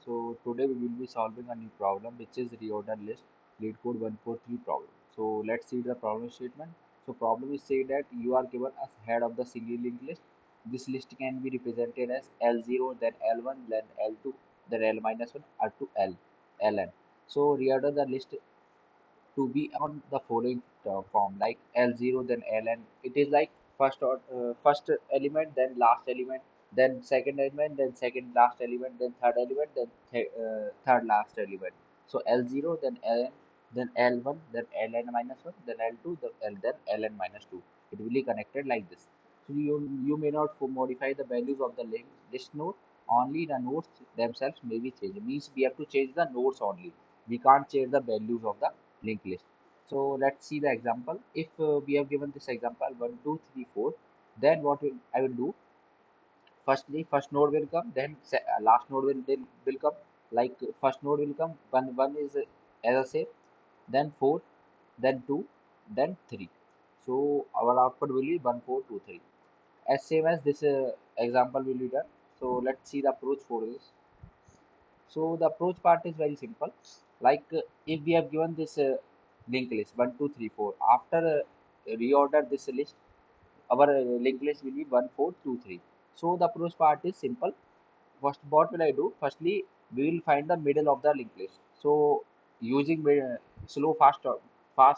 So today we will be solving a new problem which is reorder list Leetcode 143 problem. So let's see the problem statement. So problem is say that you are given as head of the single linked list. This list can be represented as L0, then L1, then L2, then L minus 1 or to Ln. So reorder the list to be on the following form like L0 then Ln. It is like first element, then last element, then second element, then second last element, then third element, then third last element. So L0 then Ln, then L1, then Ln minus 1, then L2, then Ln minus 2. It will be connected like this. So you may not modify the values of the list node, only the nodes themselves may be changed. Means we have to change the nodes only. We can't change the values of the linked list. So let's see the example. If we have given this example 1, 2, 3, 4, then I will do? Firstly, first node will come, then last node will come. Like first node will come, one is as I say, then 4, then 2, then 3. So our output will be 1, 4, 2, 3. As same as this example will be done. So let's see the approach for this. So the approach part is very simple. Like if we have given this linked list 1, 2, 3, 4, after reorder this list, our linked list will be 1, 4, 2, 3. So the approach part is simple. First, what will I do? Firstly, we will find the middle of the linked list. So using slow fast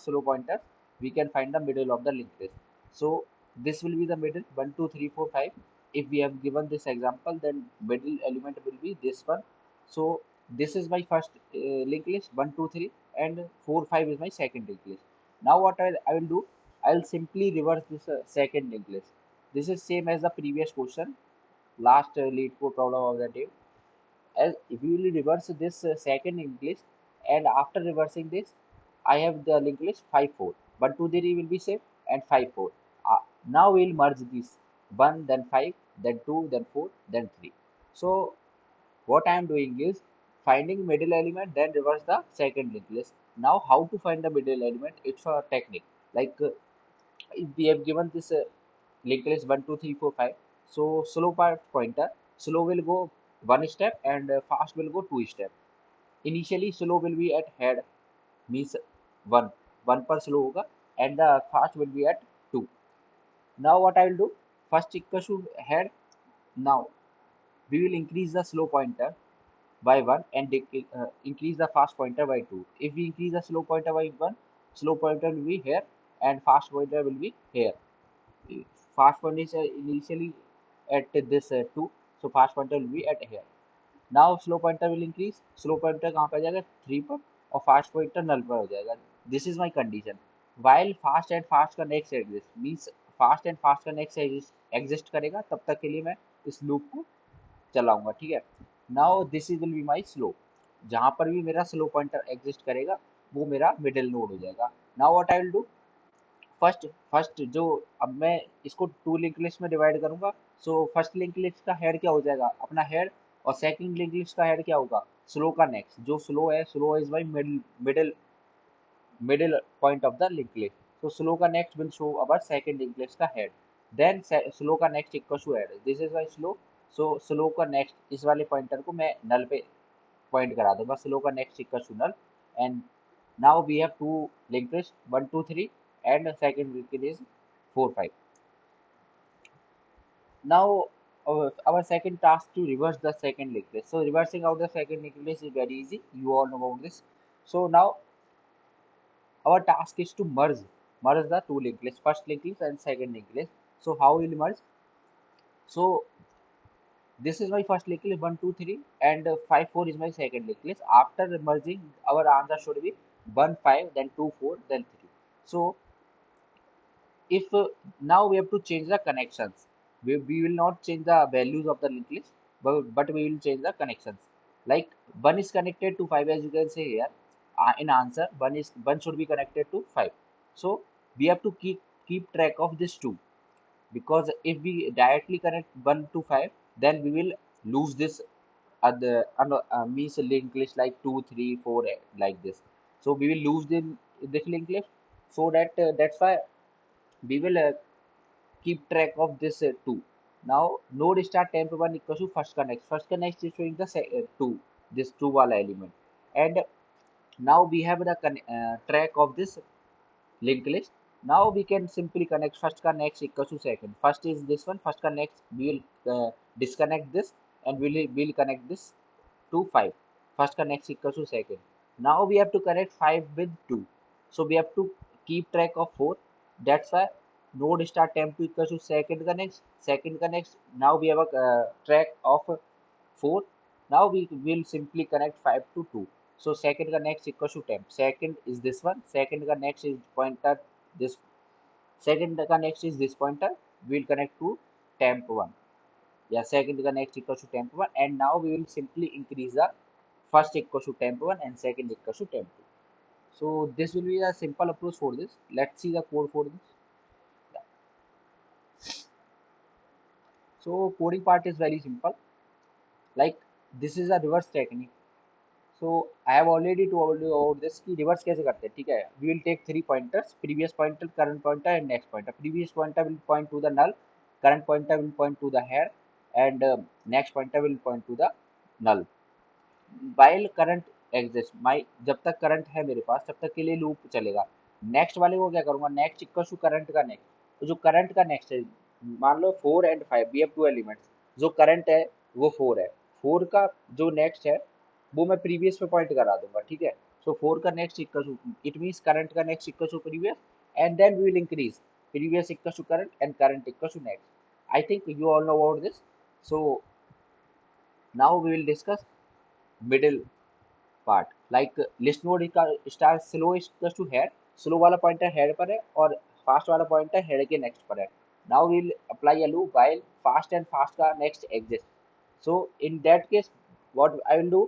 slow pointer, we can find the middle of the linked list. So this will be the middle 1, 2, 3, 4, 5. If we have given this example, then middle element will be this one. So this is my first linked list 1, 2, 3, and 4, 5 is my second linked list. Now what I will do? I will simply reverse this second linked list. This is same as the previous question, last lead code problem of the day. As if we will reverse this second linked list, and after reversing this, I have the linked list 5, 4. 1, 2, 3 will be same, and 5, 4. Now we'll merge this 1, then 5, then 2, then 4, then 3. So what I am doing is finding middle element, then reverse the second linked list. Now how to find the middle element? It's a technique. Like if we have given this linked list 1, 2, 3, 4, 5. So slow part pointer, slow will go one step and fast will go two step. Initially slow will be at head, means 1, 1 per slow hoga, and the fast will be at 2. Now what I will do? First equals to head. Now we will increase the slow pointer by 1 and increase the fast pointer by 2. If we increase the slow pointer by 1, slow pointer will be here and fast pointer will be here. Fast pointer is initially at this 2, so fast pointer will be at here. Now slow pointer will increase, slow pointer कहाँ पे आ जाएगा 3 पर, और fast pointer null पर हो जाएगा. This is my condition. While fast and fast का next exist, means fast and fast का next exist करेगा, तब तक के लिए मैं इस लूप को चलाऊंगा. ठीक है. Now this is will be my slow. जहां पर भी मेरा स्लो पॉइंटर एग्जिस्ट करेगा वो मेरा मिडिल नोड हो जाएगा. Now what I will do? First first जो अब मैं इसको टू लिंक लिस्ट में डिवाइड करूंगा. सो फर्स्ट लिंक लिस्ट का हेड क्या हो जाएगा? अपना हेड. और सेकंड लिंक लिस्ट का हेड क्या होगा? स्लो का नेक्स्ट. जो स्लो है, slow is my middle middle point of the linked list. So slow का next will show our second linked list का head. Then slow का next equals to head. This is my slow. So slow का next इस वाले pointer को मैं null पे point करा दूंगा. Slow का next equals to null. And now we have two linked list 1, 2, 3 and second linked list 4, 5. Now our second task to reverse the second linked list. So reversing out the second linked list is very easy. You all know about this. So now our task is to merge the two linked lists, first linked list and second linked list. So how will merge? So this is my first linked list 1, 2, 3 and 5, 4 is my second linked list. After merging, our answer should be 1, 5, then 2, 4, then 3. So if now we have to change the connections. We will not change the values of the linked list, but we will change the connections. Like 1 is connected to 5, as you can say here. In answer, 1 should be connected to 5. So we have to keep track of this 2, because if we directly connect 1 to 5, then we will lose this other means linked list like 2, 3, 4 like this. So we will lose this linked list. So that's why we will keep track of this 2. Now node start temp 1 equals to first connect. First connect is showing the 2. this true wala element. And now we have the track of this linked list. Now we can simply connect first ka next equals to second. First is this one, first ka next. We will disconnect this and we'll connect this to 5. First ka next equals to second. Now we have to connect 5 with 2. So we have to keep track of 4. That's why node start temp 2 equals to second connects, second connects. Now we have a track of 4. Now we will simply connect 5 to 2. So second connects equals to temp. Second is this one. Second connects is pointer this. Second connects is this pointer. We'll connect to temp 1. Yeah, second connects equals to temp 1. And now we will simply increase the first equals to temp 1 and second equals to temp 2. So this will be a simple approach for this. Let's see the code for this. So coding part is very simple. Like this is a reverse technique. So I have already told you about this कि reverse कैसे करते हैं. ठीक है, we will take 3 pointers, previous pointer, current pointer and next pointer. Previous pointer will point to the null, current pointer will point to the head, and next pointer will point to the null. While current exist my, जब तक current है मेरे पास तब तक के लिए loop चलेगा. Next वाले को क्या करूंगा, नेक्स्ट इक्वल टू करंट का नेक्स्ट. तो जो करंट का नेक्स्ट है, मान लो 4 and 5, we have two elements. जो करंट है वो 4 है. 4 का जो नेक्स्ट है वो मैं प्रीवियस पे पॉइंट करा दूंगा. ठीक है, सो 4 का next equal to, it means current का next equal to previous, and then we will increase previous equal to current and current equal to next. I think you all know about this. So now we will discuss middle part. Like list node का star slow equal to head. Slow वाला pointer head पर है और fast वाला pointer head के next पर है. Now will apply a loop while fast and fast का next exist. So in that case, what I will do,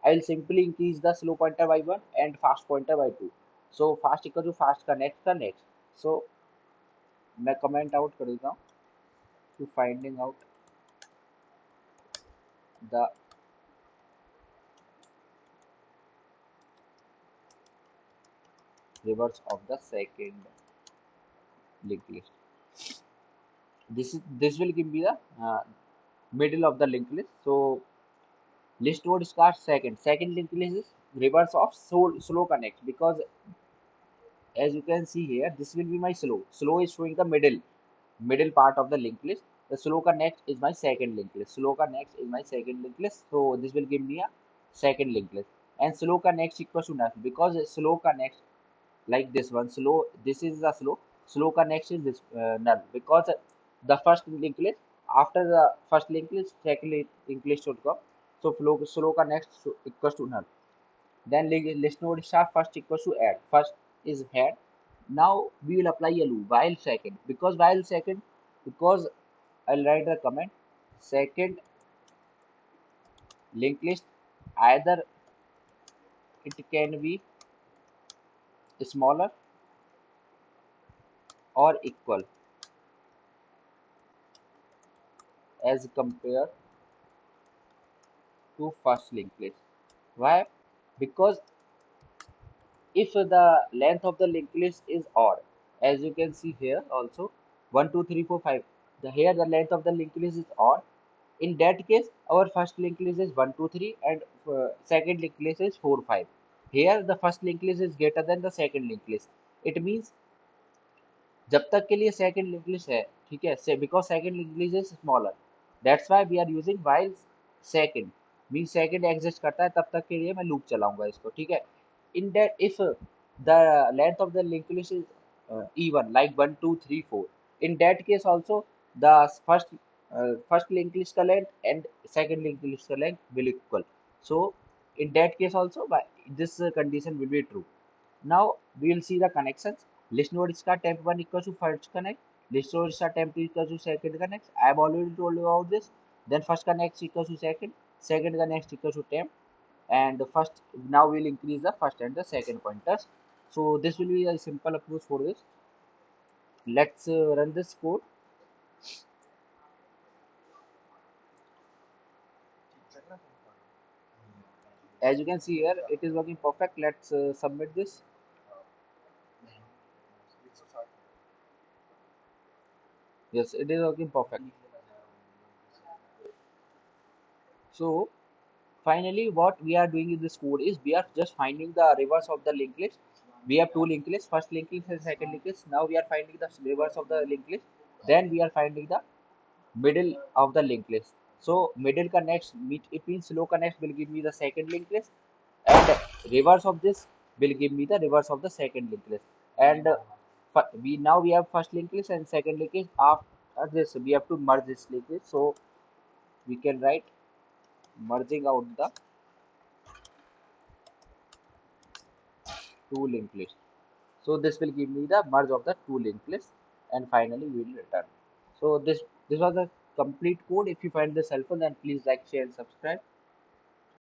I will simply increase the slow pointer by 1 and fast pointer by 2. So fast equal to fast का next. So मैं comment out कर देता हूँ to finding out the reverse of the second linked list. This will give me the middle of the linked list. So list node starts second. Second linked list is reverse of slow connect, because as you can see here, this will be my slow. Slow is showing the middle part of the linked list. The slow ka next is my second linked list. Slow ka next is my second linked list. So this will give me a second linked list. And slow ka next equals to nothing, because slow ka next, like this one, slow, this is the slow. Slow ka next is this null, because the first linked list, after the first linked list, second linked list should come. So slow ka next equals to null. Then list node star first equals to add. First is head. Now we will apply a loop while second. While second, because I'll write the comment. Second linked list, either it can be smaller or equal as compared to first linked list. Why? Because if the length of the linked list is odd, as you can see here also, 1 2 3 4 5, the here the length of the linked list is odd. In that case, our first linked list is 1 2 3 and second linked list is 4 5. Here the first linked list is greater than the second linked list. It means जब तक के लिए second link list है, ठीक है, because second link list is smaller, that's why we are using while second, mean second exist करता है तब तक के लिए मैं लूप चलाऊंगा इसको. ठीक है, in that if the length of the link list is even like 1 2 3 4, in that case also the first linked list ka length and second linked list ka length will equal. So in that case also this condition will be true. Now we will see the connections. List node इसका temp 1 equals to first connect. List node इसका temp 2 equals to second connect. I have already told you about this. Then first connect equals to second. Second connect equals to temp. And the first, now we will increase the first and the second pointers. So this will be a simple approach for this. Let's run this code. As you can see here, it is working perfect. Let's submit this. Yes, it is working perfect. So Finally, what we are doing in this code is we are just finding the reverse of the linked list. We have two linked lists, first linked list and second linked list. Now we are finding the reverse of the linked list. Then we are finding the middle of the linked list. So middle connects, it means slow connects will give me the second linked list, and reverse of this will give me the reverse of the second linked list. And we have first linked list and second linked list. After this, we have to merge this linked list. So we can write merging out the two linked lists. So this will give me the merge of the two linked lists, and finally we will return. So this was the complete code. If you find this helpful, then please like, share, and subscribe.